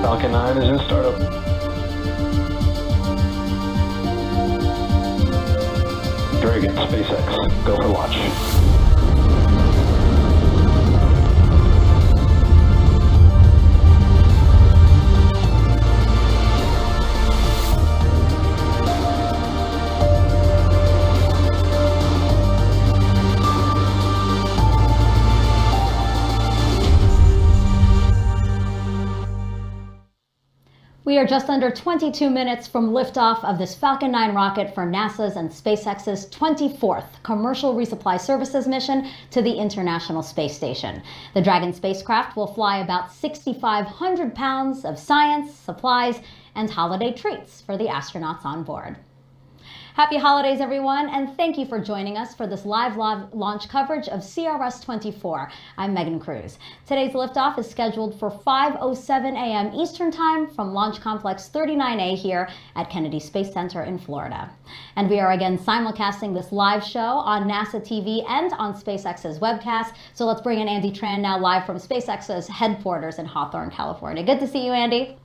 Falcon 9 is in startup. Dragon, SpaceX, go for launch. We are just under 22 minutes from liftoff of this Falcon 9 rocket for NASA's and SpaceX's 24th commercial resupply services mission to the International Space Station. The Dragon spacecraft will fly about 6,500 pounds of science, supplies, and holiday treats for the astronauts on board. Happy holidays, everyone, and thank you for joining us for this live launch coverage of CRS-24. I'm Megan Cruz. Today's liftoff is scheduled for 5:07 a.m. Eastern Time from Launch Complex 39A here at Kennedy Space Center in Florida. And we are again simulcasting this live show on NASA TV and on SpaceX's webcast. So let's bring in Andy Tran now live from SpaceX's headquarters in Hawthorne, California. Good to see you, Andy.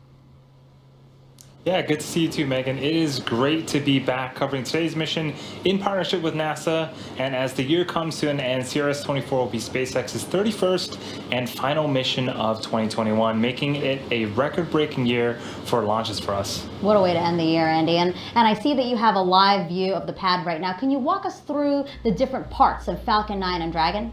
Yeah, good to see you too, Megan. It is great to be back covering today's mission in partnership with NASA. And as the year comes to an end, CRS-24 will be SpaceX's 31st and final mission of 2021, making it a record-breaking year for launches for us. What a way to end the year, Andy. And I see that you have a live view of the pad right now. Can you walk us through the different parts of Falcon 9 and Dragon?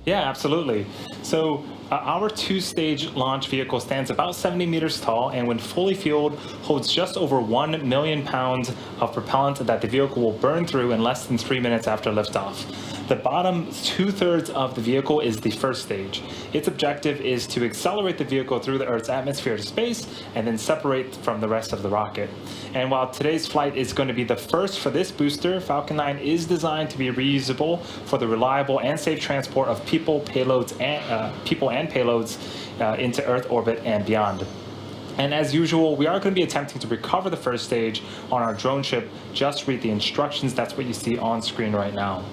Yeah, absolutely. So our two-stage launch vehicle stands about 70 meters tall and when fully fueled holds just over 1 million pounds of propellant that the vehicle will burn through in less than 3 minutes after liftoff. The bottom two-thirds of the vehicle is the first stage. Its objective is to accelerate the vehicle through the Earth's atmosphere to space and then separate from the rest of the rocket. And while today's flight is going to be the first for this booster, Falcon 9 is designed to be reusable for the reliable and safe transport of people, payloads, and payloads into Earth orbit and beyond. And as usual, we are going to be attempting to recover the first stage on our drone ship. Just read the instructions. That's what you see on screen right now.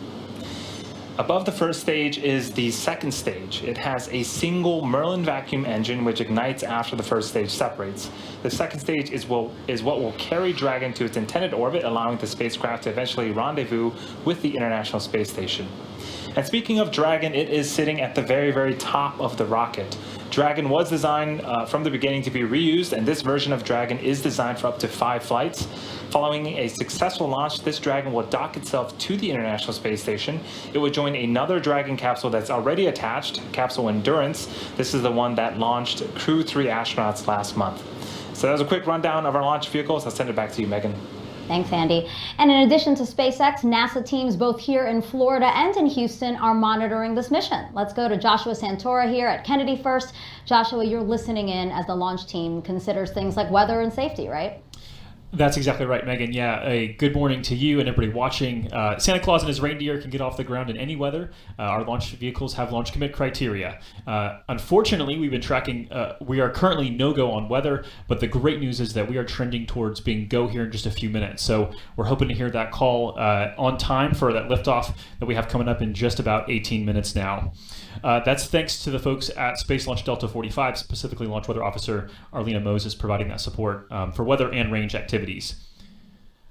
Above the first stage is the second stage. It has a single Merlin vacuum engine which ignites after the first stage separates. The second stage is what will carry Dragon to its intended orbit, allowing the spacecraft to eventually rendezvous with the International Space Station. And speaking of Dragon, it is sitting at the very, very top of the rocket. Dragon was designed from the beginning to be reused, and this version of Dragon is designed for up to 5 flights. Following a successful launch, this Dragon will dock itself to the International Space Station. It will join another Dragon capsule that's already attached, Capsule Endurance. This is the one that launched Crew 3 astronauts last month. So that was a quick rundown of our launch vehicles. I'll send it back to you, Megan. Thanks, Andy. And in addition to SpaceX, NASA teams both here in Florida and in Houston are monitoring this mission. Let's go to Joshua Santora here at Kennedy first. Joshua, you're listening in as the launch team considers things like weather and safety, right? That's exactly right, Megan. Yeah, a good morning to you and everybody watching. Santa Claus and his reindeer can get off the ground in any weather. Our launch vehicles have launch commit criteria. Unfortunately, we've been tracking, we are currently no-go on weather, but the great news is that we are trending towards being go here in just a few minutes. So we're hoping to hear that call on time for that liftoff that we have coming up in just about 18 minutes now. That's thanks to the folks at Space Launch Delta 45, specifically Launch Weather Officer Arlena Moses providing that support for weather and range activities.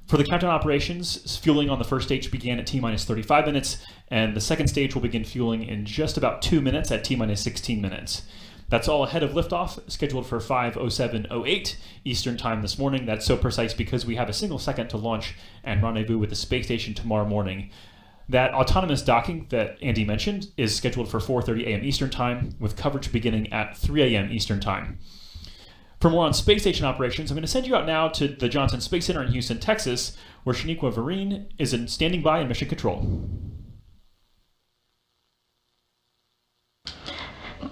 For the countdown operations, fueling on the first stage began at T-minus 35 minutes, and the second stage will begin fueling in just about 2 minutes at T-minus 16 minutes. That's all ahead of liftoff, scheduled for 5:07:08 Eastern Time this morning. That's so precise because we have a single second to launch and rendezvous with the space station tomorrow morning. That autonomous docking that Andy mentioned is scheduled for 4:30 a.m. Eastern Time, with coverage beginning at 3 a.m. Eastern Time. For more on space station operations, I'm going to send you out now to the Johnson Space Center in Houston, Texas, where Shaniqua Vereen is standing by in mission control.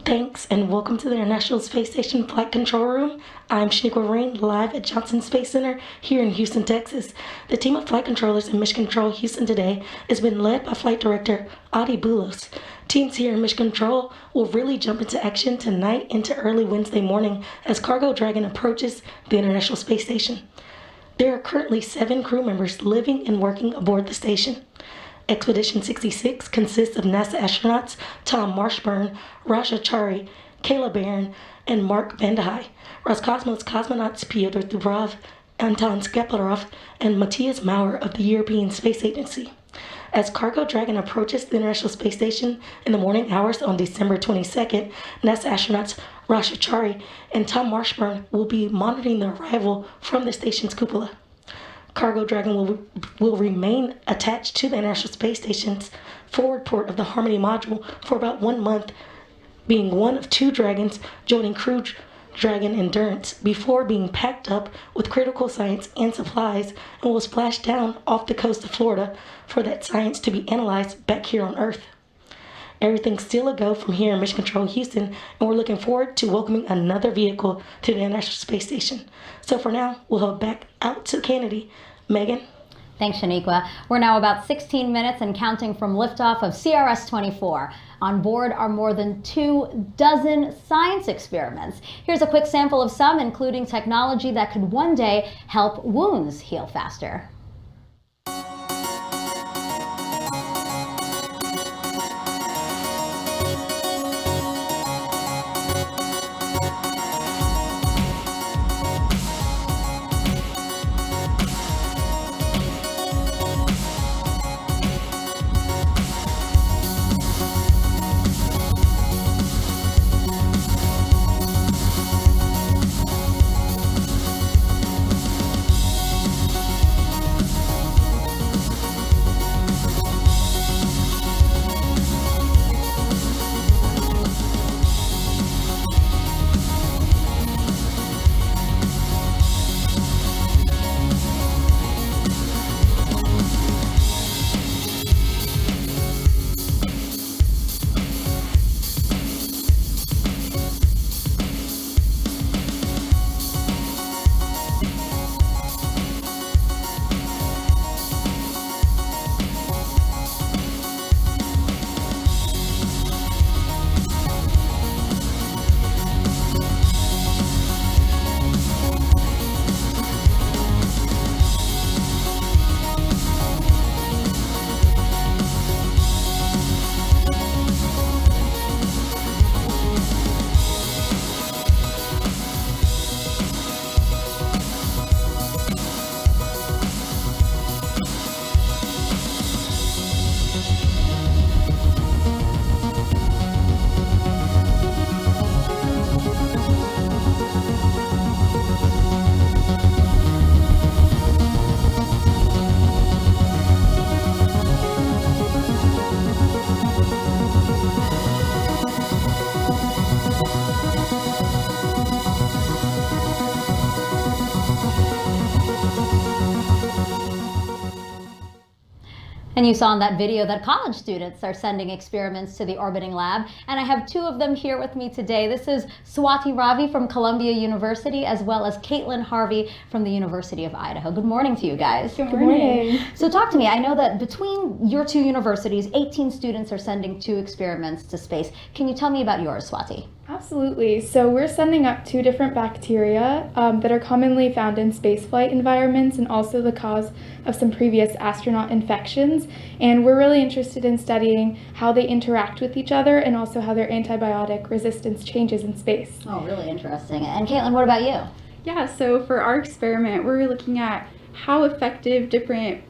Thanks, and welcome to the International Space Station Flight Control Room. I'm Shaniqua Vereen, live at Johnson Space Center here in Houston, Texas. The team of flight controllers in Mission Control Houston today has been led by Flight Director Adi Boulos. Teams here in Mission Control will really jump into action tonight into early Wednesday morning as Cargo Dragon approaches the International Space Station. There are currently 7 crew members living and working aboard the station. Expedition 66 consists of NASA astronauts Tom Marshburn, Raja Chari, Kayla Barron, and Mark Vandehei. Roscosmos cosmonauts Pyotr Dubrov, Anton Skeplerov, and Matthias Maurer of the European Space Agency. As Cargo Dragon approaches the International Space Station in the morning hours on December 22nd, NASA astronauts Rasha Chari and Tom Marshburn will be monitoring the arrival from the station's cupola. Cargo Dragon will remain attached to the International Space Station's forward port of the Harmony module for about 1 month, being one of 2 Dragons joining Crew Dragon Endurance before being packed up with critical science and supplies and will splash down off the coast of Florida for that science to be analyzed back here on Earth. Everything's still a go from here in Mission Control Houston, and we're looking forward to welcoming another vehicle to the International Space Station. So for now, we'll head back out to Kennedy. Megan? Thanks, Shaniqua. We're now about 16 minutes and counting from liftoff of CRS-24. On board are more than 24 science experiments. Here's a quick sample of some, including technology that could one day help wounds heal faster. And you saw in that video that college students are sending experiments to the orbiting lab. And I have 2 of them here with me today. This is Swati Ravi from Columbia University, as well as Caitlin Harvey from the University of Idaho. Good morning to you guys. Good morning. So talk to me. I know that between your 2 universities, 18 students are sending 2 experiments to space. Can you tell me about yours, Swati? Absolutely. So we're sending up 2 different bacteria that are commonly found in spaceflight environments and also the cause of some previous astronaut infections. And we're really interested in studying how they interact with each other and also how their antibiotic resistance changes in space. Oh, really interesting. And Caitlin, what about you? Yeah, so for our experiment, we're looking at how effective different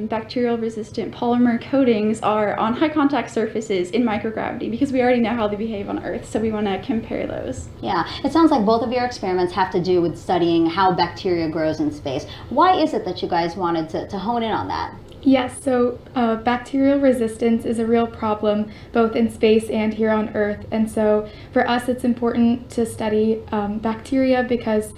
bacterial resistant polymer coatings are on high contact surfaces in microgravity, because we already know how they behave on Earth, so we want to compare those. Yeah, it sounds like both of your experiments have to do with studying how bacteria grows in space. Why is it that you guys wanted to hone in on that? Yes, so bacterial resistance is a real problem both in space and here on Earth. And so for us, it's important to study bacteria because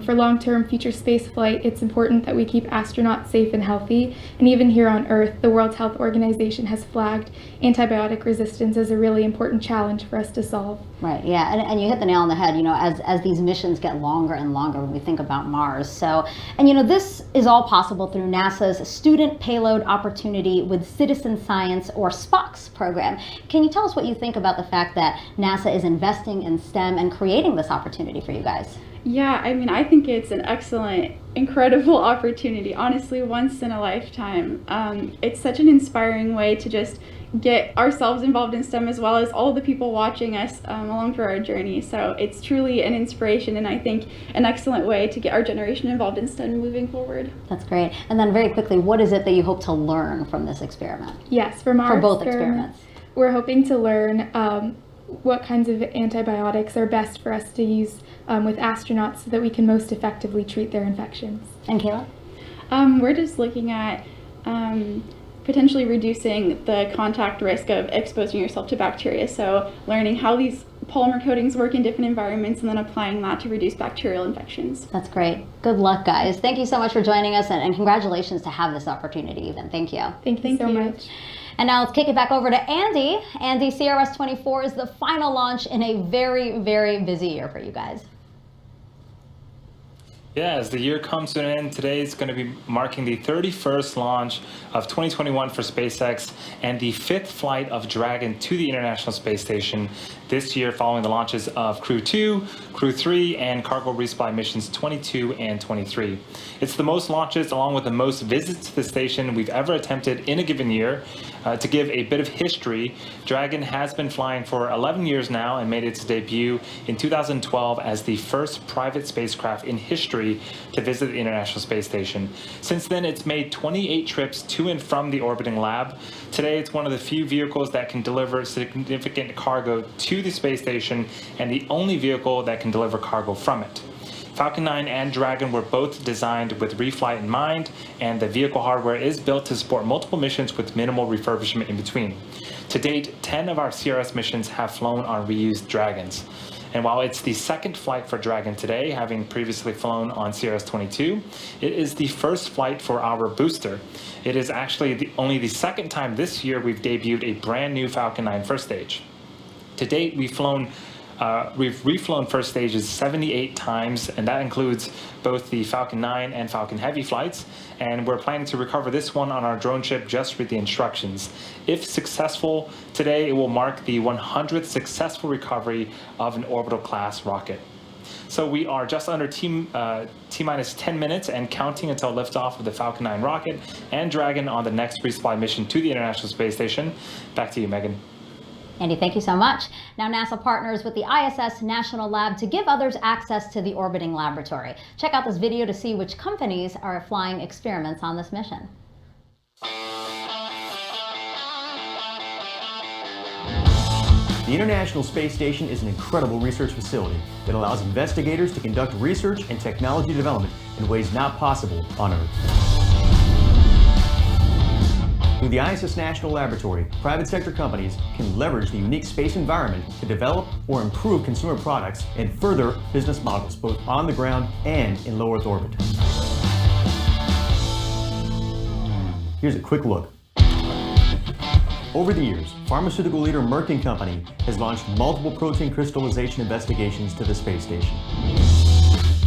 for long-term future space flight, it's important that we keep astronauts safe and healthy. And even here on Earth, the World Health Organization has flagged antibiotic resistance as a really important challenge for us to solve. Right, yeah, and you hit the nail on the head, you know, as these missions get longer and longer when we think about Mars. So, and you know, this is all possible through NASA's Student Payload Opportunity with Citizen Science, or SPOX program. Can you tell us what you think about the fact that NASA is investing in STEM and creating this opportunity for you guys? Yeah, I mean, I think it's an excellent, incredible opportunity, honestly, once in a lifetime. It's such an inspiring way to just get ourselves involved in STEM as well as all the people watching us along for our journey. So it's truly an inspiration and I think an excellent way to get our generation involved in STEM moving forward. That's great. And then very quickly, what is it that you hope to learn from this experiment? Yes, from our For both experiment, experiments. we're hoping to learn what kinds of antibiotics are best for us to use with astronauts so that we can most effectively treat their infections. And Kayla? We're just looking at potentially reducing the contact risk of exposing yourself to bacteria. So learning how these polymer coatings work in different environments and then applying that to reduce bacterial infections. That's great. Good luck, guys. Thank you so much for joining us, and congratulations to have this opportunity even. Thank you. Thank you so much. And now let's kick it back over to Andy. Andy, CRS 24 is the final launch in a very, very busy year for you guys. Yeah, as the year comes to an end, today is going to be marking the 31st launch of 2021 for SpaceX and the 5th flight of Dragon to the International Space Station this year, following the launches of Crew 2, Crew 3, and Cargo Resupply missions 22 and 23. It's the most launches along with the most visits to the station we've ever attempted in a given year. To give a bit of history, Dragon has been flying for 11 years now and made its debut in 2012 as the first private spacecraft in history to visit the International Space Station. Since then, it's made 28 trips to and from the orbiting lab. Today, it's one of the few vehicles that can deliver significant cargo to the space station and the only vehicle that can deliver cargo from it. Falcon 9 and Dragon were both designed with reflight in mind, and the vehicle hardware is built to support multiple missions with minimal refurbishment in between. To date, 10 of our CRS missions have flown on reused Dragons. And while it's the second flight for Dragon today, having previously flown on CRS-22, it is the first flight for our booster. It is actually only the second time this year we've debuted a brand new Falcon 9 first stage. To date, we've reflown first stages 78 times, and that includes both the Falcon 9 and Falcon Heavy flights, and we're planning to recover this one on our drone ship just with the instructions. If successful today, it will mark the 100th successful recovery of an orbital class rocket. So we are just under T-minus 10 minutes and counting until liftoff of the Falcon 9 rocket and Dragon on the next resupply mission to the International Space Station. Back to you, Megan. Andy, thank you so much. Now NASA partners with the ISS National Lab to give others access to the orbiting laboratory. Check out this video to see which companies are flying experiments on this mission. The International Space Station is an incredible research facility that allows investigators to conduct research and technology development in ways not possible on Earth. Through the ISS National Laboratory, private sector companies can leverage the unique space environment to develop or improve consumer products and further business models both on the ground and in low Earth orbit. Here's a quick look. Over the years, pharmaceutical leader Merck & Company has launched multiple protein crystallization investigations to the space station.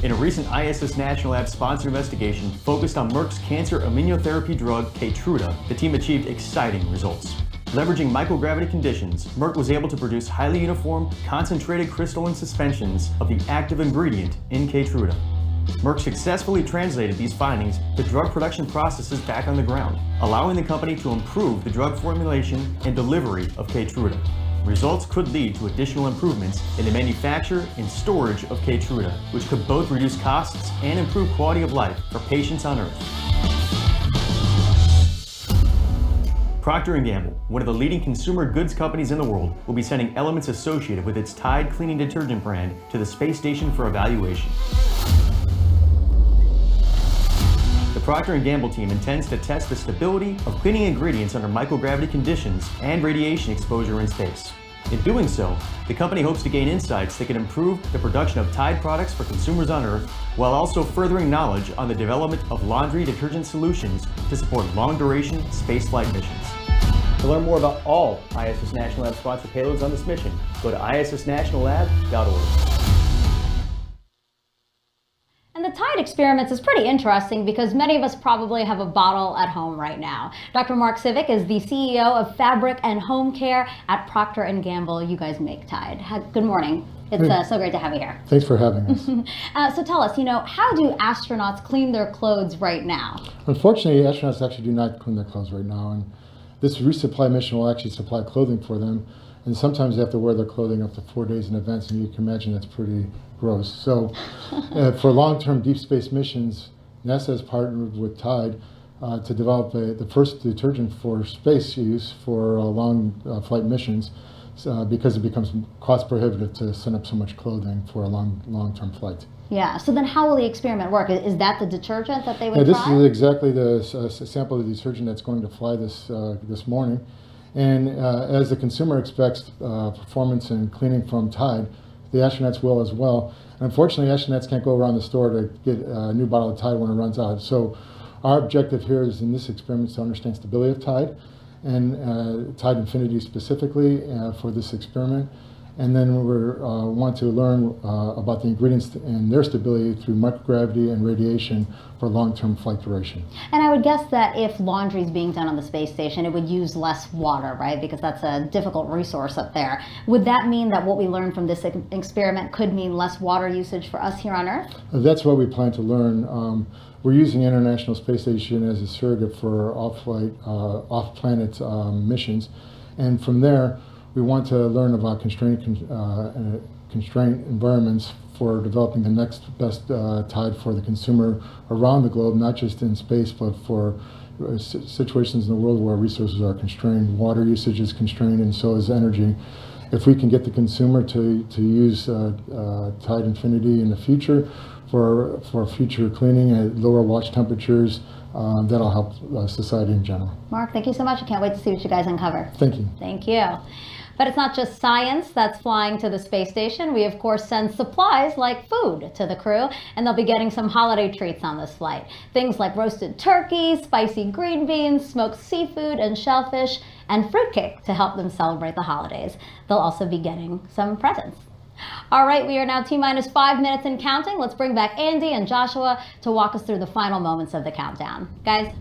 In a recent ISS National Lab sponsored investigation focused on Merck's cancer immunotherapy drug Keytruda, the team achieved exciting results. Leveraging microgravity conditions, Merck was able to produce highly uniform, concentrated crystalline suspensions of the active ingredient in Keytruda. Merck successfully translated these findings to drug production processes back on the ground, allowing the company to improve the drug formulation and delivery of Keytruda. Results could lead to additional improvements in the manufacture and storage of Keytruda, which could both reduce costs and improve quality of life for patients on Earth. Procter & Gamble, one of the leading consumer goods companies in the world, will be sending elements associated with its Tide cleaning detergent brand to the space station for evaluation. The Procter & Gamble team intends to test the stability of cleaning ingredients under microgravity conditions and radiation exposure in space. In doing so, the company hopes to gain insights that can improve the production of Tide products for consumers on Earth, while also furthering knowledge on the development of laundry detergent solutions to support long-duration spaceflight missions. To learn more about all ISS National Lab sponsored payloads on this mission, go to issnationallab.org. And the Tide experiments is pretty interesting because many of us probably have a bottle at home right now. Dr. Mark Civic is the CEO of Fabric and Home Care at Procter & Gamble. You guys make Tide. Good morning. It's so great to have you here. Thanks for having us. So tell us, how do astronauts clean their clothes right now? Unfortunately, astronauts actually do not clean their clothes right now. This resupply mission will actually supply clothing for them, and sometimes they have to wear their clothing up to 4 days in advance, and you can imagine that's pretty gross. So for long-term deep space missions, NASA has partnered with Tide to develop the first detergent for space use for long flight missions, because it becomes cost prohibitive to send up so much clothing for a long-term flight. Yeah, so then how will the experiment work? Is that the detergent that they would Yeah, this try? is exactly the sample of the detergent that's going to fly this morning. And as the consumer expects performance and cleaning from Tide, the astronauts will as well. And unfortunately, astronauts can't go around the store to get a new bottle of Tide when it runs out. So our objective here is in this experiment is to understand stability of Tide, and Tide Infinity specifically for this experiment. And then we want to learn about the ingredients and their stability through microgravity and radiation for long-term flight duration. And I would guess that if laundry is being done on the space station, it would use less water, right? Because that's a difficult resource up there. Would that mean that what we learned from this experiment could mean less water usage for us here on Earth? That's what we plan to learn. We're using the International Space Station as a surrogate for off-flight, off-planet missions. And from there, we want to learn about constraint environments for developing the next best Tide for the consumer around the globe, not just in space, but for situations in the world where resources are constrained. Water usage is constrained, and so is energy. If we can get the consumer to use Tide Infinity in the future for future cleaning at lower wash temperatures, that'll help society in general. Mark, thank you so much. I can't wait to see what you guys uncover. Thank you. Thank you. But it's not just science that's flying to the space station. We, of course, send supplies like food to the crew, and they'll be getting some holiday treats on this flight. Things like roasted turkey, spicy green beans, smoked seafood, and shellfish, and fruitcake to help them celebrate the holidays. They'll also be getting some presents. All right, we are now T-minus 5 minutes and counting. Let's bring back Andy and Joshua to walk us through the final moments of the countdown. Guys?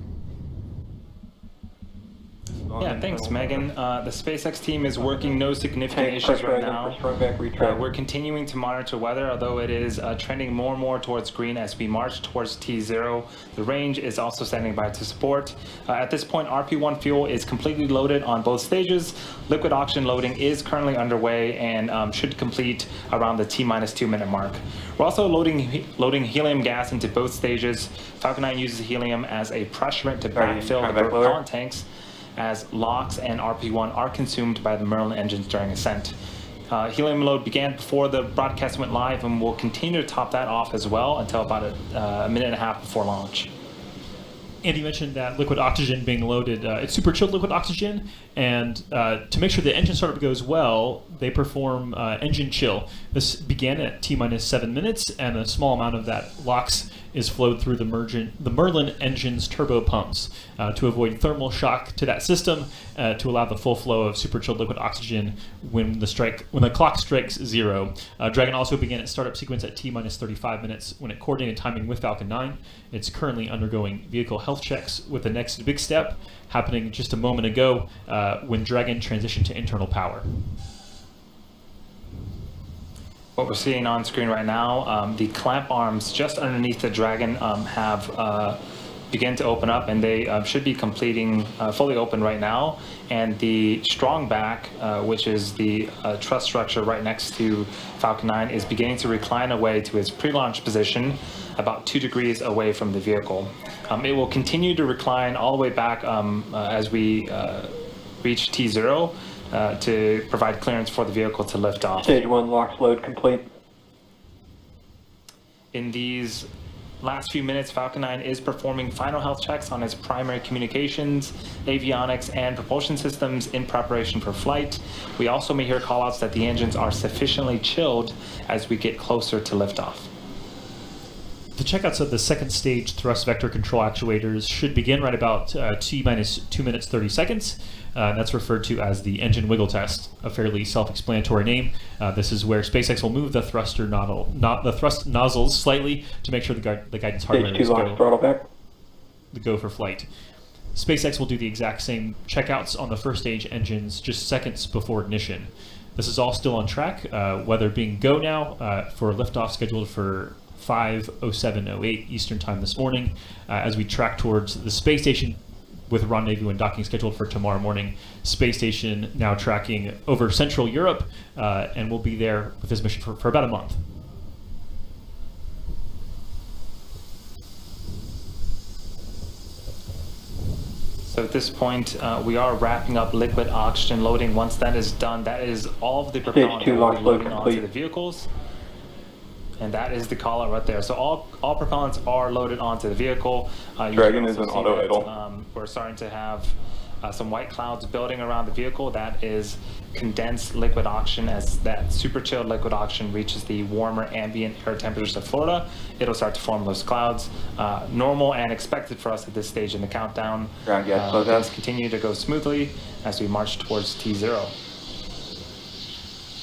Yeah, thanks, Megan. The SpaceX team is working no significant issues right now. We're continuing to monitor weather, although it is trending more and more towards green as we march towards T0. The range is also standing by to support. At this point, RP1 fuel is completely loaded on both stages. Liquid oxygen loading is currently underway and should complete around the T-minus 2 minute mark. We're also loading helium gas into both stages. Falcon 9 uses helium as a pressure to backfill the propellant tanks, as LOX and RP1 are consumed by the Merlin engines during ascent. Helium load began before the broadcast went live, and we'll continue to top that off as well until about a minute and a half before launch. Andy mentioned that liquid oxygen being loaded. It's super chilled liquid oxygen, and to make sure the engine startup goes well, they perform engine chill. This began at T-minus 7 minutes, and a small amount of that LOX is flowed through the Merlin engine's turbo pumps to avoid thermal shock to that system, to allow the full flow of super chilled liquid oxygen when the clock strikes 0. Dragon also began its startup sequence at T-minus 35 minutes when it coordinated timing with Falcon 9. It's currently undergoing vehicle health checks, with the next big step happening just a moment ago when Dragon transitioned to internal power. What we're seeing on screen right now, the clamp arms just underneath the Dragon have begun to open up, and they should be completing fully open right now. And the strong back, which is the truss structure right next to Falcon 9, is beginning to recline away to its pre-launch position, about 2 degrees away from the vehicle. It will continue to recline all the way back as we reach T0. To provide clearance for the vehicle to lift off. Stage 1 LOX load complete. In these last few minutes, Falcon 9 is performing final health checks on its primary communications, avionics, and propulsion systems in preparation for flight. We also may hear callouts that the engines are sufficiently chilled as we get closer to liftoff. The checkouts of the second stage thrust vector control actuators should begin right about T-minus 2 minutes 30 seconds. That's referred to as the engine wiggle test, a fairly self-explanatory name. This is where SpaceX will move the thrust nozzles slightly to make sure the guidance hardware Stage 2 LOX throttle back. The go for flight. SpaceX will do the exact same checkouts on the first stage engines just seconds before ignition. This is all still on track, weather being go now for liftoff scheduled for 5:07:08 Eastern Time this morning, as we track towards the space station with rendezvous and docking scheduled for tomorrow morning. Space station now tracking over Central Europe, and we'll be there with this mission for about a month. So at this point, we are wrapping up liquid oxygen loading. Once that is done, that is all of the propellant that will be loading onto the vehicles. And that is the call out right there. So all propellants are loaded onto the vehicle. Dragon is in auto idle. We're starting to have some white clouds building around the vehicle. That is condensed liquid oxygen. As that super chilled liquid oxygen reaches the warmer ambient air temperatures of Florida, it'll start to form those clouds. Normal and expected for us at this stage in the countdown. Things continue to go smoothly as we march towards T0.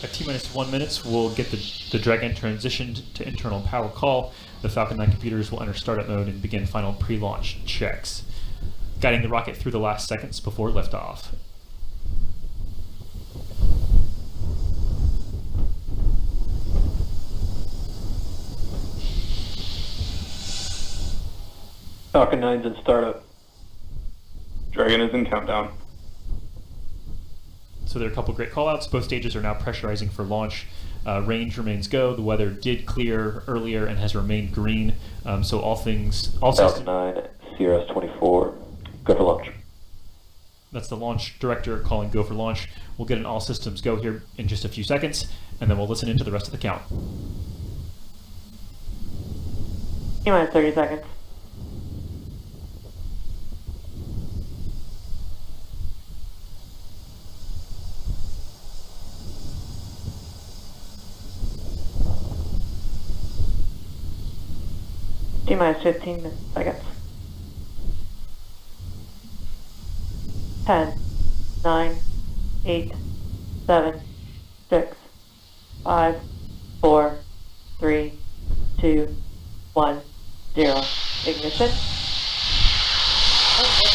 At T-minus 1 minute, we'll get the Dragon transitioned to internal power call. The Falcon 9 computers will enter startup mode and begin final pre-launch checks, guiding the rocket through the last seconds before liftoff. Falcon 9's in startup. Dragon is in countdown. So there are a couple great callouts. Both stages are now pressurizing for launch. Range remains go. The weather did clear earlier and has remained green. So all Falcon 9, CRS 24, go for launch. That's the launch director calling go for launch. We'll get an all systems go here in just a few seconds, and then we'll listen into the rest of the count. T-minus 30 seconds. T-minus 15 seconds. 10, 9, 8, 7, 6, 5, 4, 3, 2, 1, 0. Ignition.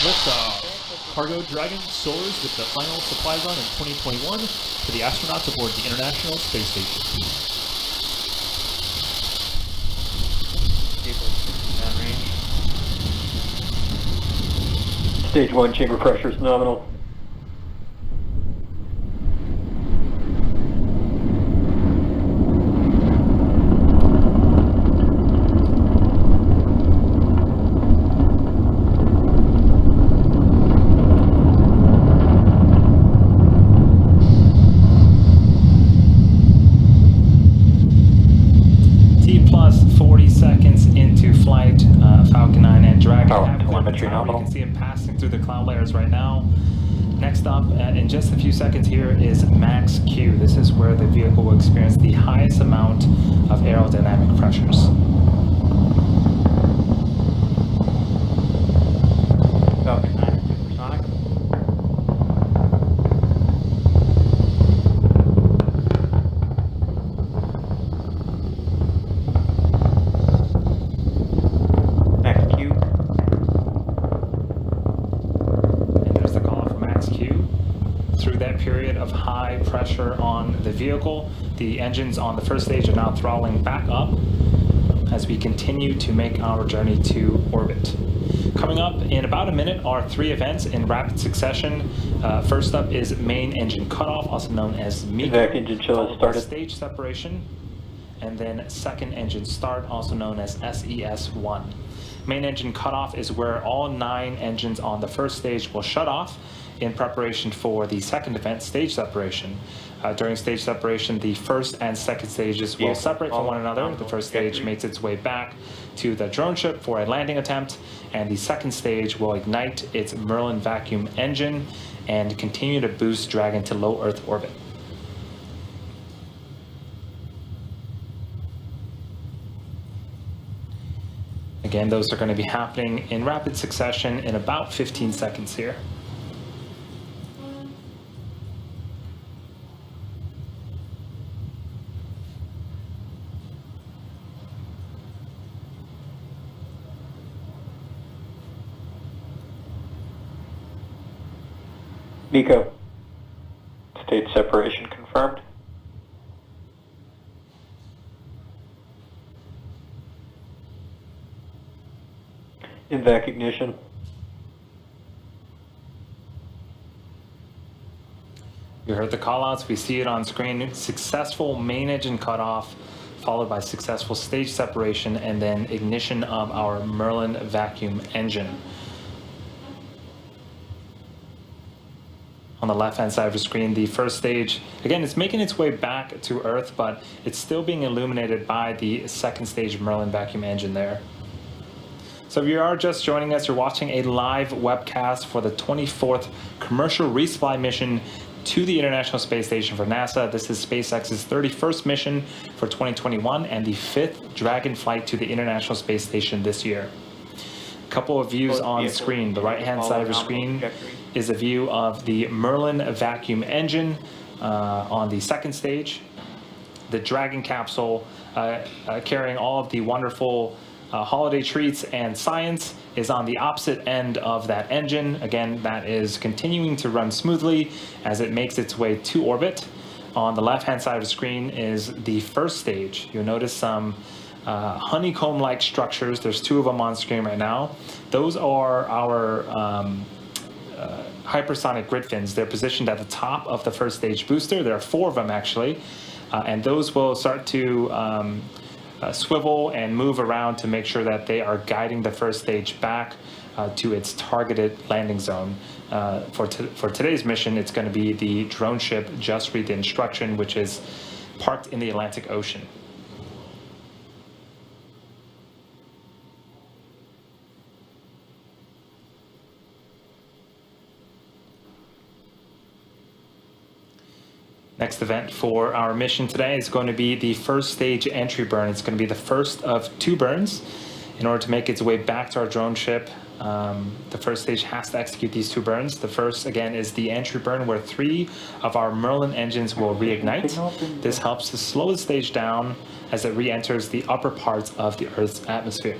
Liftoff. Cargo Dragon soars with the final supply run in 2021 for the astronauts aboard the International Space Station. Stage 1 chamber pressure is nominal. T plus 40 seconds into flight, Falcon 9 and Dragon have telemetry You nominal. can see them passing through the cloud layers right now. Next up, in just a few seconds here, is Max Q. This is where the vehicle will experience the highest amount of aerodynamic pressures. Falcon 9 supersonic. Max Q. And there's the call for Max Q. Through that period of high pressure on the vehicle, the engines on the first stage are now throttling back up as we continue to make our journey to orbit. Coming up in about a minute are 3 events in rapid succession. First up is main engine cutoff, also known as MECO. Evac engine chill has followed by started. Stage separation, and then second engine start, also known as SES-1. Main engine cutoff is where all 9 engines on the first stage will shut off in preparation for the second event, stage separation. During stage separation, the first and second stages will separate from one another. The first stage makes its way back to the drone ship for a landing attempt, and the second stage will ignite its Merlin vacuum engine and continue to boost Dragon to low Earth orbit. Again, those are going to be happening in rapid succession in about 15 seconds here. MECO. Stage separation confirmed. Invac ignition. You heard the callouts. We see it on screen. Successful main engine cutoff, followed by successful stage separation, and then ignition of our Merlin vacuum engine. On the left-hand side of the screen, the first stage, again, it's making its way back to Earth, but it's still being illuminated by the second stage Merlin vacuum engine there. So if you are just joining us, you're watching a live webcast for the 24th commercial resupply mission to the International Space Station for NASA. This is SpaceX's 31st mission for 2021 and the 5th Dragon flight to the International Space Station this year. A couple of views on screen. The right-hand side of the screen is a view of the Merlin vacuum engine on the second stage. The Dragon capsule carrying all of the wonderful holiday treats and science is on the opposite end of that engine. Again, that is continuing to run smoothly as it makes its way to orbit. On the left-hand side of the screen is the first stage. You'll notice some honeycomb-like structures. There's two of them on screen right now. Those are our hypersonic grid fins. They're positioned at the top of the first stage booster. There are four of them actually, and those will start to swivel and move around to make sure that they are guiding the first stage back to its targeted landing zone. For today's mission, it's going to be the drone ship Just Read the Instruction, which is parked in the Atlantic Ocean. Next event for our mission today is going to be the first stage entry burn. It's going to be the first of two burns. In order to make its way back to our drone ship, the first stage has to execute these two burns. The first, again, is the entry burn where 3 of our Merlin engines will reignite. This helps to slow the stage down as it re-enters the upper parts of the Earth's atmosphere.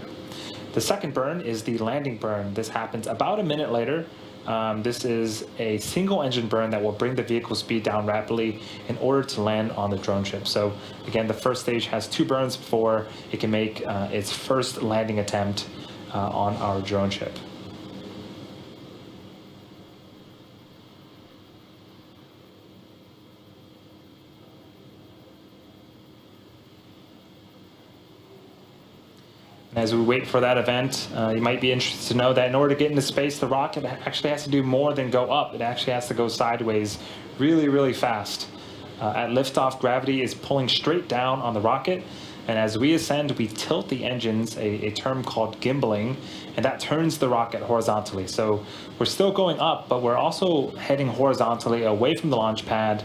The second burn is the landing burn. This happens about a minute later. This is a single engine burn that will bring the vehicle speed down rapidly in order to land on the drone ship. So again, the first stage has 2 burns before it can make its first landing attempt on our drone ship. As we wait for that event, you might be interested to know that in order to get into space, the rocket actually has to do more than go up. It actually has to go sideways really, really fast. At liftoff, gravity is pulling straight down on the rocket. And as we ascend, we tilt the engines, a term called gimbaling, and that turns the rocket horizontally. So we're still going up, but we're also heading horizontally away from the launch pad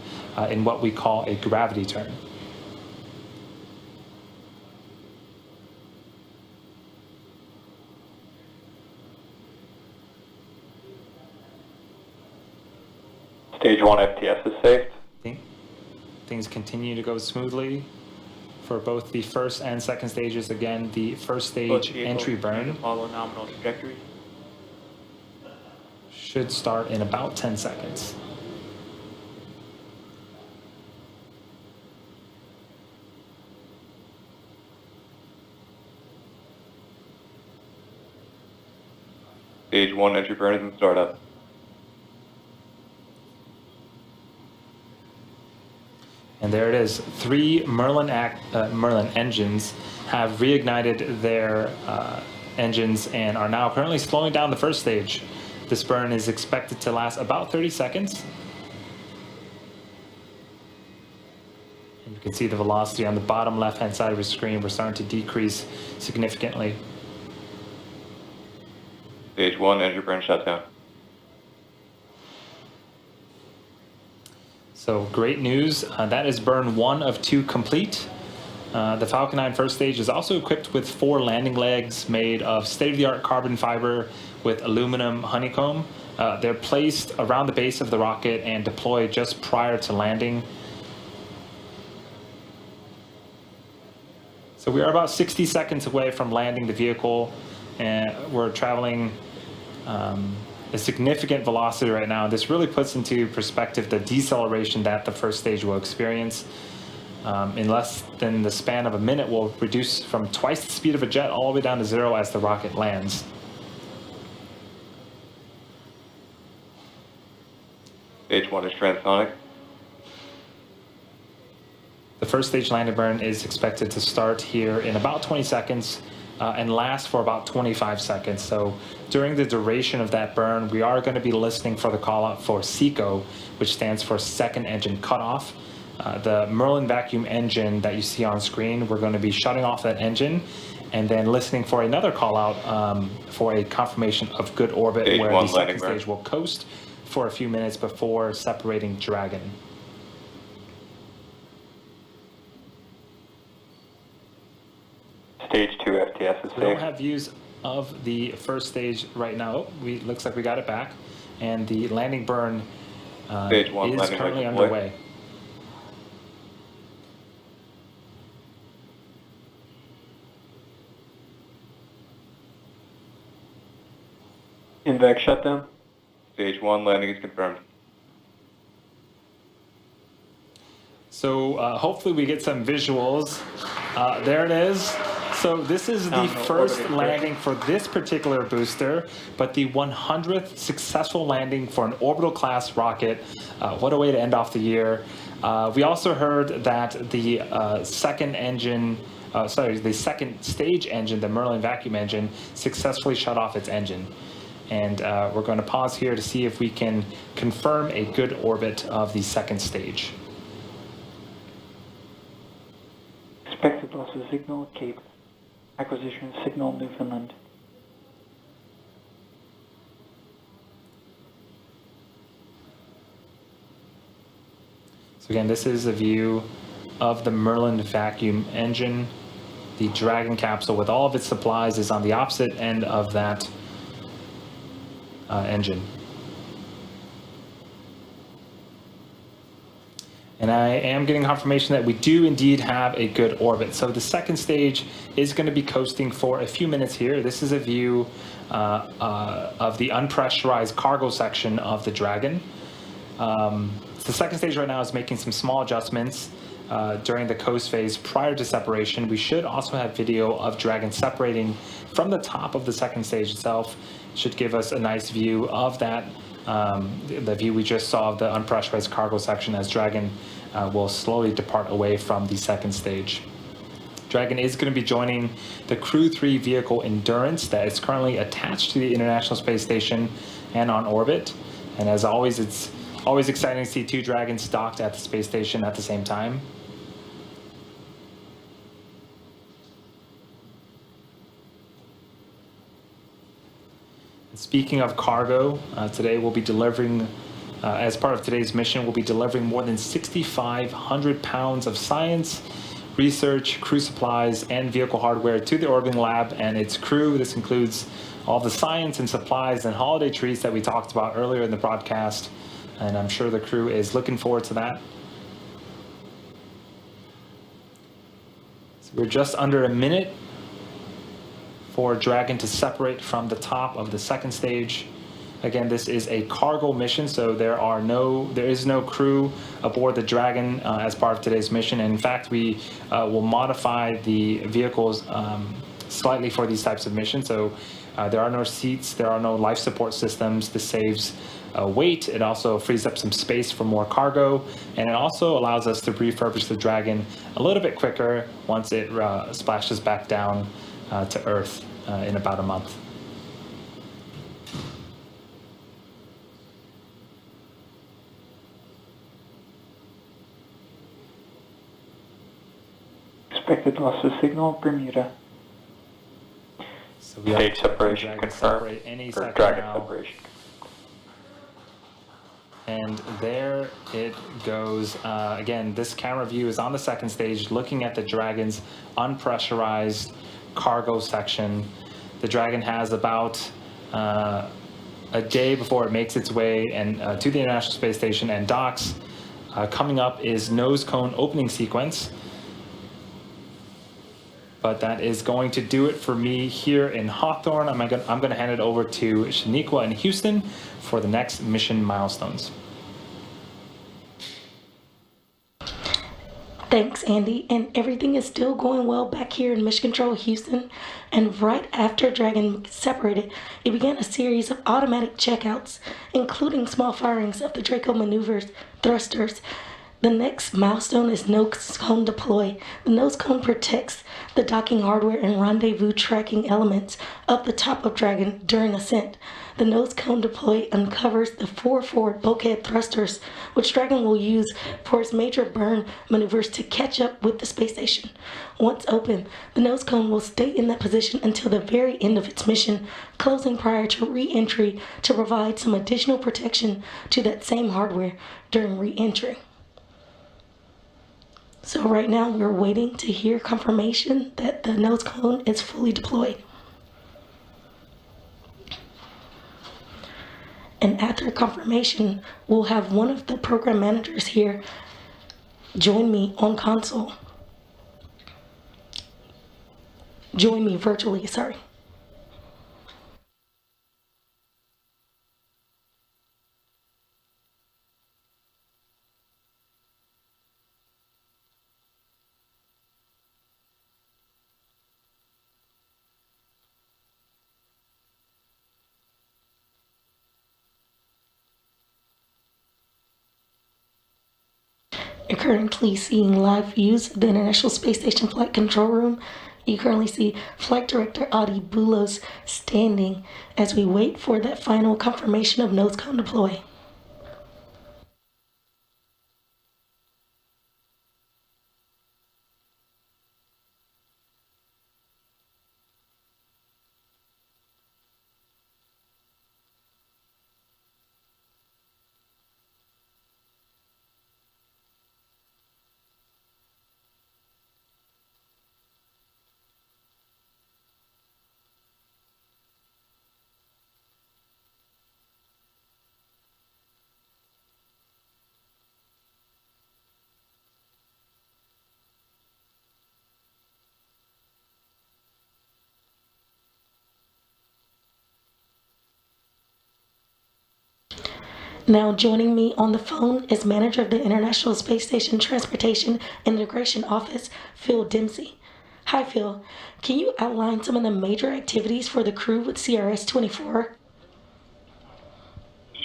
in what we call a gravity turn. Stage 1 FTS is safe. Things continue to go smoothly for both the first and second stages. Again, the first stage entry burn Follow nominal trajectory. should start in about 10 seconds. Stage 1 entry burn is in startup. And there it is. 3 Merlin engines have reignited their engines and are now currently slowing down the first stage. This burn is expected to last about 30 seconds. And you can see the velocity on the bottom left-hand side of the screen. We're starting to decrease significantly. Stage 1 entry burn shutdown. So great news. That is burn 1 of 2 complete. The Falcon 9 first stage is also equipped with 4 landing legs made of state-of-the-art carbon fiber with aluminum honeycomb. They're placed around the base of the rocket and deployed just prior to landing. So we are about 60 seconds away from landing the vehicle, and we're traveling a significant velocity right now. This really puts into perspective the deceleration that the first stage will experience. In less than the span of a minute, we'll reduce from twice the speed of a jet all the way down to 0 as the rocket lands. Stage 1 is transonic. The first stage landing burn is expected to start here in about 20 seconds and last for about 25 seconds. So during the duration of that burn, we are going to be listening for the call out for SECO, which stands for second engine cutoff. The Merlin vacuum engine that you see on screen, we're going to be shutting off that engine and then listening for another call out for a confirmation of good orbit, Stage where one the second landing burn. stage will coast for a few minutes before separating Dragon. Stage 2 FTS is We don't safe. have views of the first stage right now. Looks like we got it back, and the landing burn Stage 1 is landing currently leg deploy. underway. Invac shutdown. Stage 1 landing is confirmed. So hopefully we get some visuals. There it is. So this is the first landing for this particular booster, but the 100th successful landing for an orbital class rocket. What a way to end off the year. We also heard that the second stage engine, the Merlin vacuum engine, successfully shut off its engine. And we're going to pause here to see if we can confirm a good orbit of the second stage. Expected loss of signal, Cape. Acquisition signal, Newfoundland. So again, this is a view of the Merlin vacuum engine. The Dragon capsule with all of its supplies is on the opposite end of that engine. And I am getting confirmation that we do indeed have a good orbit. So the second stage is going to be coasting for a few minutes here. This is a view of the unpressurized cargo section of the Dragon. The second stage right now is making some small adjustments during the coast phase prior to separation. We should also have video of Dragon separating from the top of the second stage itself. Should give us a nice view of that. The view we just saw of the unpressurized cargo section as Dragon will slowly depart away from the second stage. Dragon is going to be joining the Crew 3 vehicle Endurance that is currently attached to the International Space Station and on orbit. And as always, it's always exciting to see two Dragons docked at the space station at the same time. Speaking of cargo, today we'll be delivering, as part of today's mission, we'll be delivering more than 6,500 pounds of science, research, crew supplies, and vehicle hardware to the orbiting lab and its crew. This includes all the science and supplies and holiday treats that we talked about earlier in the broadcast, and I'm sure the crew is looking forward to that. So we're just under a minute for Dragon to separate from the top of the second stage. Again, this is a cargo mission, so there is no crew aboard the Dragon as part of today's mission. And in fact, we will modify the vehicles slightly for these types of missions. So there are no seats, there are no life support systems. This saves weight. It also frees up some space for more cargo, and it also allows us to refurbish the Dragon a little bit quicker once it splashes back down to Earth in about a month. Expected loss of signal, Bermuda. So we Stage have separation Dragon confirmed separate any for second Dragon now. separation. And there it goes. Again, this camera view is on the second stage, looking at the Dragon's unpressurized cargo section. The Dragon has about a day before it makes its way to the International Space Station and docks. Coming up is nose cone opening sequence. But that is going to do it for me here in Hawthorne. I'm going to hand it over to Shaniqua in Houston for the next mission milestones. Thanks, Andy. And everything is still going well back here in Mission Control Houston. And right after Dragon separated, it began a series of automatic checkouts, including small firings of the Draco maneuvers thrusters. The next milestone is nose cone deploy. The nose cone protects the docking hardware and rendezvous tracking elements up the top of Dragon during ascent. The nose cone deploy uncovers the 4 forward bulkhead thrusters, which Dragon will use for its major burn maneuvers to catch up with the space station. Once open, the nose cone will stay in that position until the very end of its mission, closing prior to re-entry to provide some additional protection to that same hardware during re-entry. So right now we're waiting to hear confirmation that the nose cone is fully deployed. And after confirmation, we'll have one of the program managers here join me on console. Join me virtually, sorry. You're currently seeing live views of the International Space Station Flight Control Room. You currently see Flight Director Adi Boulos standing as we wait for that final confirmation of nose cone deploy. Now joining me on the phone is Manager of the International Space Station Transportation Integration Office, Phil Dempsey. Hi Phil, can you outline some of the major activities for the crew with CRS-24?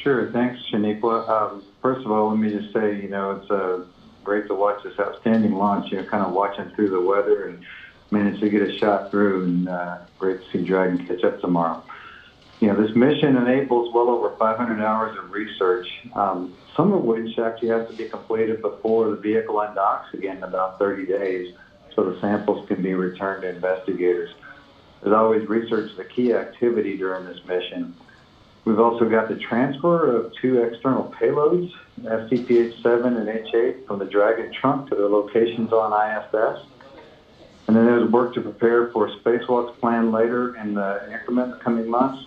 Sure, thanks Shaniqua. First of all, let me just say, it's great to watch this outstanding launch, kind of watching through the weather and managed to get a shot through, and great to see Dragon catch up tomorrow. This mission enables well over 500 hours of research, some of which actually has to be completed before the vehicle undocks again in about 30 days, so the samples can be returned to investigators. As always, research is the key activity during this mission. We've also got the transfer of 2 external payloads, STP-H7 and H8, from the Dragon trunk to their locations on ISS. And then there's work to prepare for spacewalks planned later in the increment of coming months.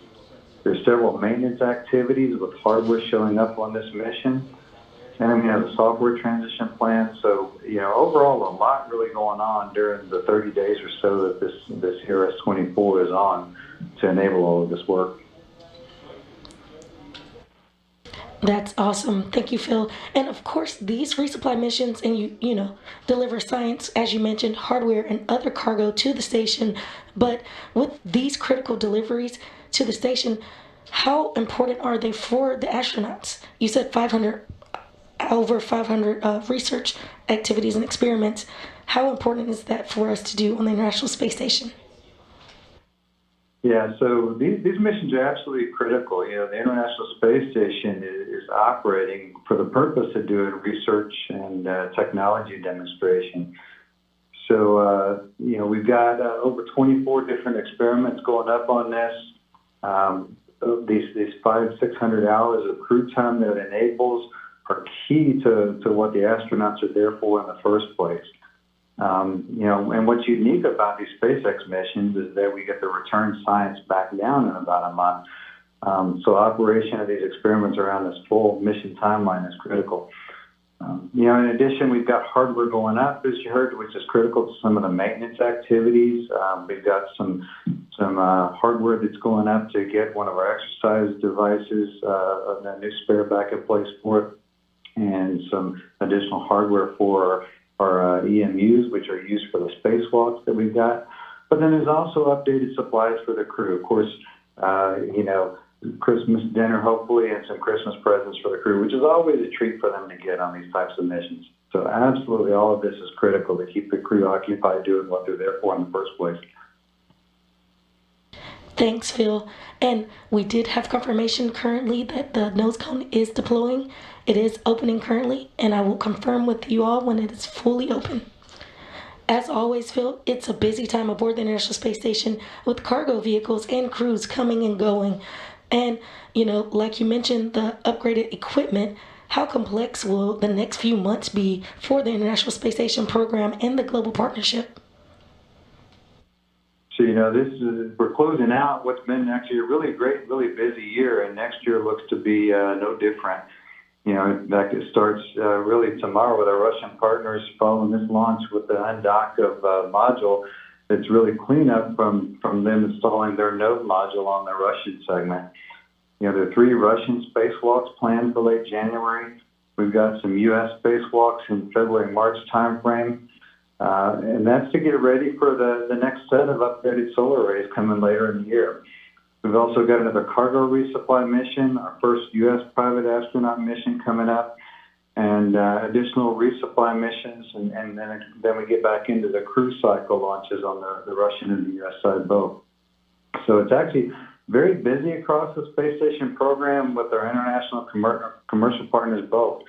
There's several maintenance activities with hardware showing up on this mission. And then we have a software transition plan. So, overall, a lot really going on during the 30 days or so that this CRS-24 is on to enable all of this work. That's awesome. Thank you, Phil. And of course, these resupply missions and you deliver science, as you mentioned, hardware and other cargo to the station. But with these critical deliveries to the station, how important are they for the astronauts? You said over 500 research activities and experiments. How important is that for us to do on the International Space Station? Yeah, so these missions are absolutely critical. The International Space Station is operating for the purpose of doing research and technology demonstration. So, we've got over 24 different experiments going up on this. These 500-600 hours of crew time that it enables are key to what the astronauts are there for in the first place. And what's unique about these SpaceX missions is that we get the return science back down in about a month. So operation of these experiments around this full mission timeline is critical. In addition, we've got hardware going up, as you heard, which is critical to some of the maintenance activities. We've got some hardware that's going up to get one of our exercise devices, a new spare back in place for it, and some additional hardware for our EMUs, which are used for the spacewalks that we've got. But then there's also updated supplies for the crew. Of course, Christmas dinner, hopefully, and some Christmas presents for the crew, which is always a treat for them to get on these types of missions. So absolutely all of this is critical to keep the crew occupied doing what they're there for in the first place. Thanks, Phil. And we did have confirmation currently that the nose cone is deploying. It is opening currently, and I will confirm with you all when it is fully open. As always, Phil, it's a busy time aboard the International Space Station with cargo vehicles and crews coming and going. And, you know, like you mentioned, the upgraded equipment. How complex will the next few months be for the International Space Station program and the global partnership? So, you know, we're closing out what's been actually a really great, really busy year, and next year looks to be no different. You know, in fact, it starts really tomorrow with our Russian partners following this launch with the undock of module. It's really cleanup from them installing their node module on the Russian segment. You know, there are 3 Russian spacewalks planned for late January. We've got some U.S. spacewalks in February-March timeframe. And that's to get ready for the next set of upgraded solar arrays coming later in the year. We've also got another cargo resupply mission, our first U.S. private astronaut mission coming up, and additional resupply missions, and then we get back into the crew cycle launches on the Russian and the U.S. side both. So it's actually very busy across the space station program with our international commercial partners both.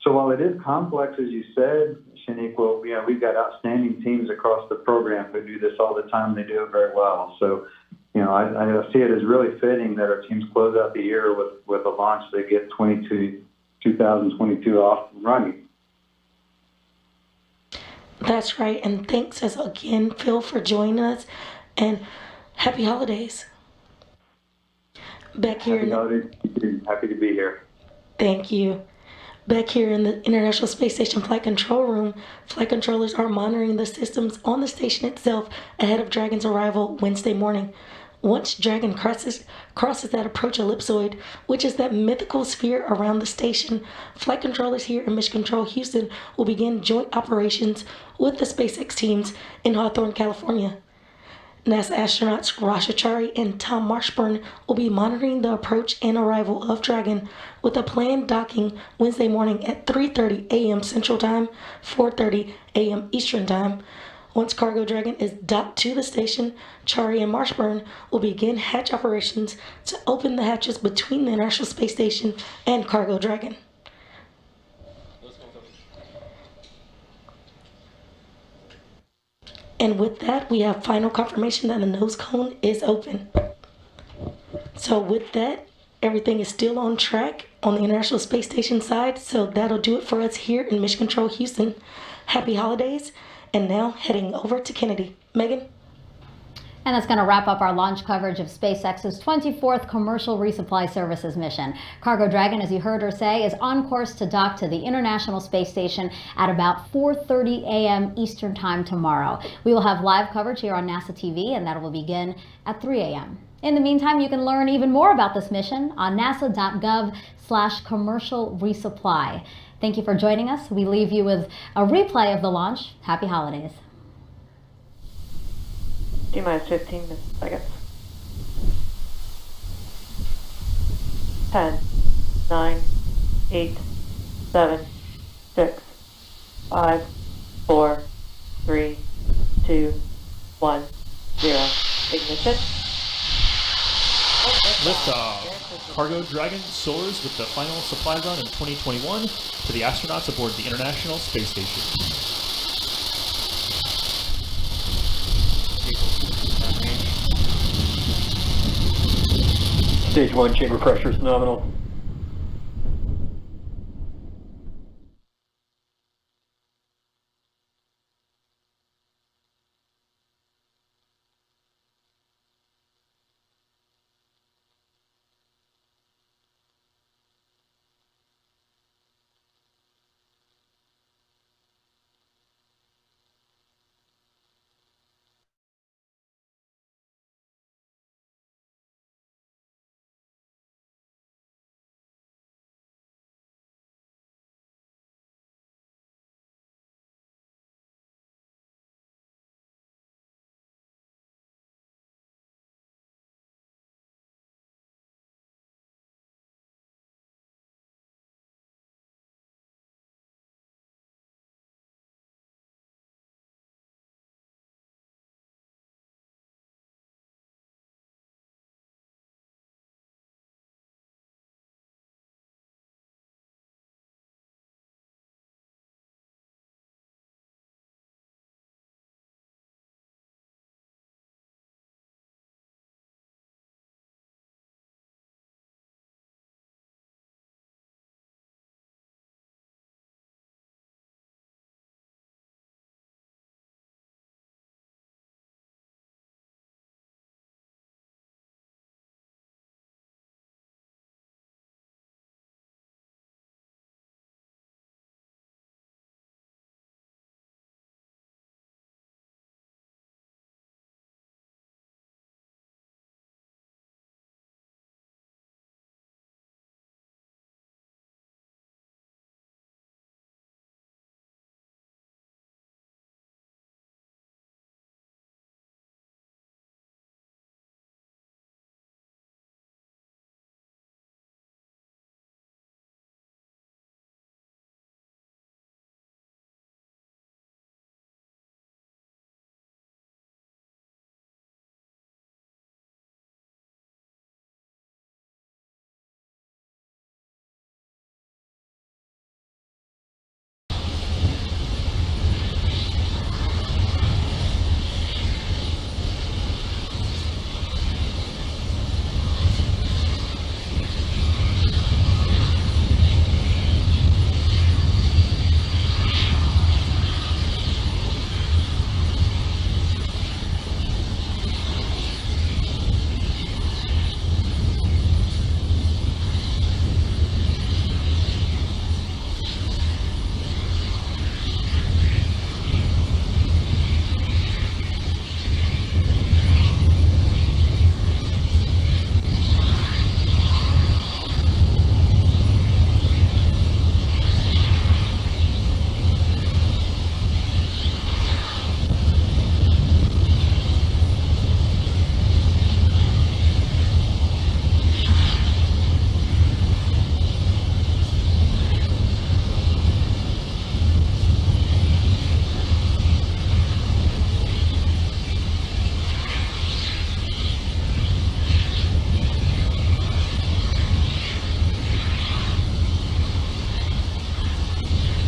So while it is complex, as you said, Shaniqua, we've got outstanding teams across the program who do this all the time. They do it very well. So, you know, I see it as really fitting that our teams close out the year with a launch that get 2022 off and running. That's right. And thanks again, Phil, for joining us. And happy holidays. Back here. Happy holidays. Happy to be here. Thank you. Back here in the International Space Station Flight Control Room, flight controllers are monitoring the systems on the station itself ahead of Dragon's arrival Wednesday morning. Once Dragon crosses that approach ellipsoid, which is that mythical sphere around the station, flight controllers here in Mission Control Houston will begin joint operations with the SpaceX teams in Hawthorne, California. NASA astronauts Rasha Chari and Tom Marshburn will be monitoring the approach and arrival of Dragon with a planned docking Wednesday morning at 3:30 a.m. Central Time, 4:30 a.m. Eastern Time. Once Cargo Dragon is docked to the station, Chari and Marshburn will begin hatch operations to open the hatches between the International Space Station and Cargo Dragon. And with that, we have final confirmation that the nose cone is open. So with that, everything is still on track on the International Space Station side. So that'll do it for us here in Mission Control Houston. Happy holidays. And now heading over to Kennedy. Megan? And that's going to wrap up our launch coverage of SpaceX's 24th Commercial Resupply Services mission. Cargo Dragon, as you heard her say, is on course to dock to the International Space Station at about 4:30 a.m. Eastern Time tomorrow. We will have live coverage here on NASA TV, and that will begin at 3 a.m. In the meantime, you can learn even more about this mission on nasa.gov/commercial resupply. Thank you for joining us. We leave you with a replay of the launch. Happy holidays. T-minus 15 seconds. 10, 9, 8, 7, 6, 5, 4, 3, 2, 1, 0. Ignition. Liftoff. Cargo Dragon soars with the final supply run in 2021 to the astronauts aboard the International Space Station. Stage 1 chamber pressure is nominal.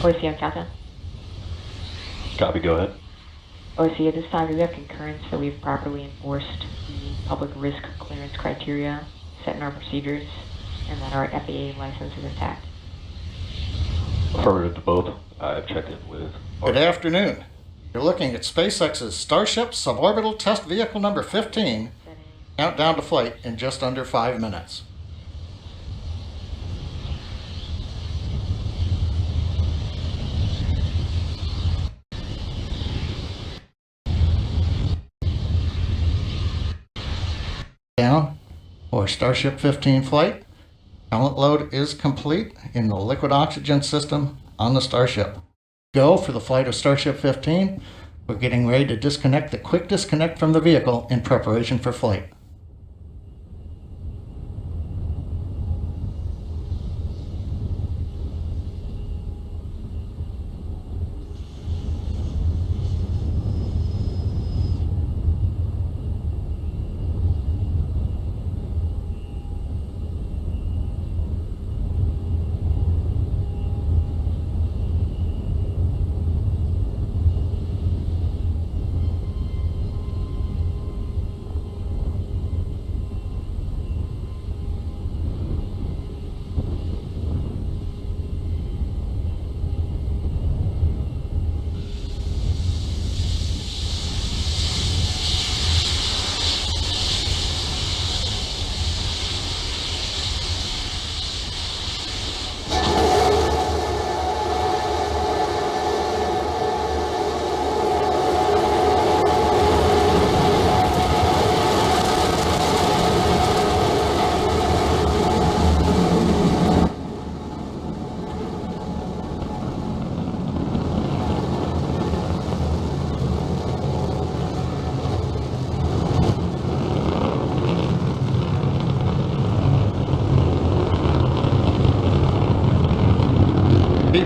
OC on countdown. Copy, go ahead. OC, at this time, do we have concurrence that we've properly enforced the public risk clearance criteria set in our procedures and that our FAA license is intact? Affirmative to both. I've checked in with... Good afternoon. You're looking at SpaceX's Starship Suborbital Test Vehicle number 15, countdown to flight in just under 5 minutes. Down for Starship 15 flight. Pellet load is complete in the liquid oxygen system on the Starship. Go for the flight of Starship 15. We're getting ready to disconnect the quick disconnect from the vehicle in preparation for flight.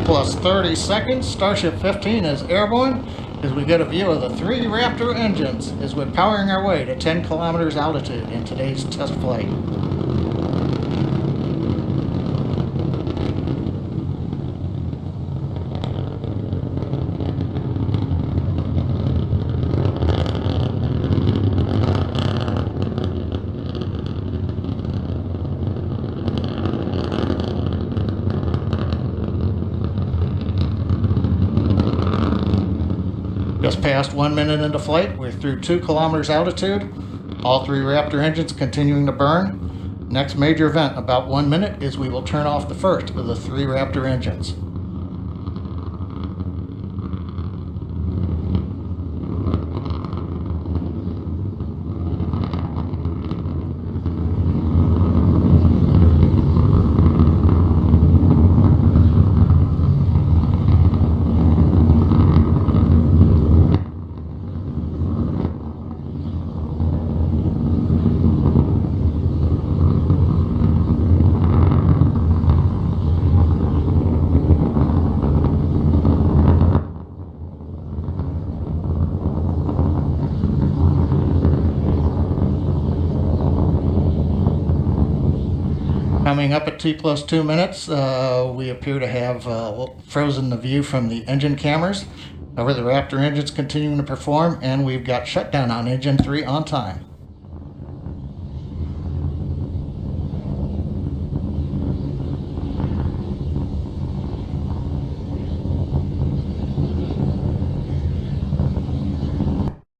Plus 30 seconds, Starship 15 is airborne as we get a view of the 3 Raptor engines as we're powering our way to 10 kilometers altitude in today's test flight. Just past 1 minute into flight, we're through 2 kilometers altitude. All 3 Raptor engines continuing to burn. Next major event, about 1 minute, is we will turn off the first of the 3 Raptor engines. Coming up at T plus 2 minutes, we appear to have frozen the view from the engine cameras. However, the Raptor engine's continuing to perform, and we've got shutdown on engine 3 on time.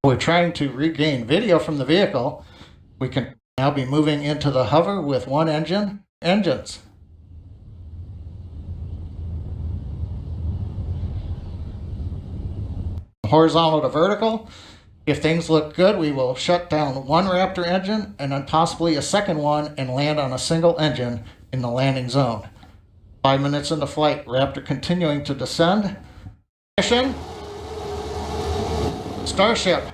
We're trying to regain video from the vehicle. We can now be moving into the hover with 1 engines. Horizontal to vertical. If things look good, we will shut down 1 Raptor engine and then possibly a second one and land on a single engine in the landing zone. 5 minutes into flight, Raptor continuing to descend. Mission. Starship.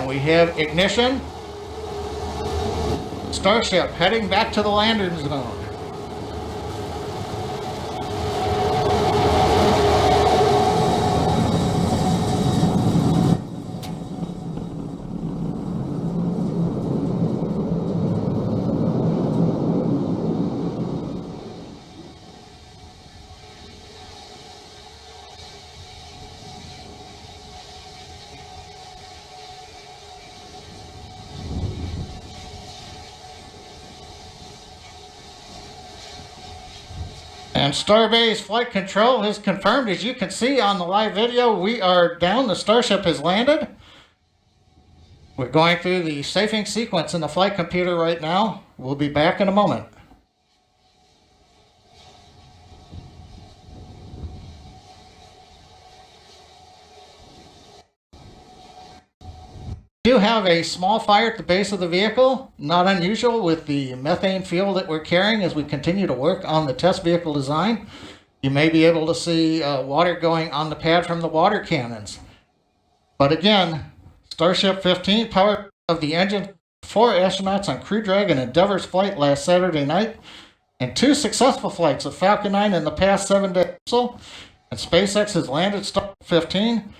We have ignition. Starship heading back to the landing zone. And Starbase flight control is confirmed. As you can see on the live video, we are down. The Starship has landed. We're going through the safing sequence in the flight computer right now. We'll be back in a moment. We do have a small fire at the base of the vehicle, not unusual with the methane fuel that we're carrying as we continue to work on the test vehicle design. You may be able to see water going on the pad from the water cannons. But again, Starship 15 powered of the engine 4 astronauts on Crew Dragon Endeavour's flight last Saturday night, and 2 successful flights of Falcon 9 in the past 7 days. And SpaceX has landed Starship 15.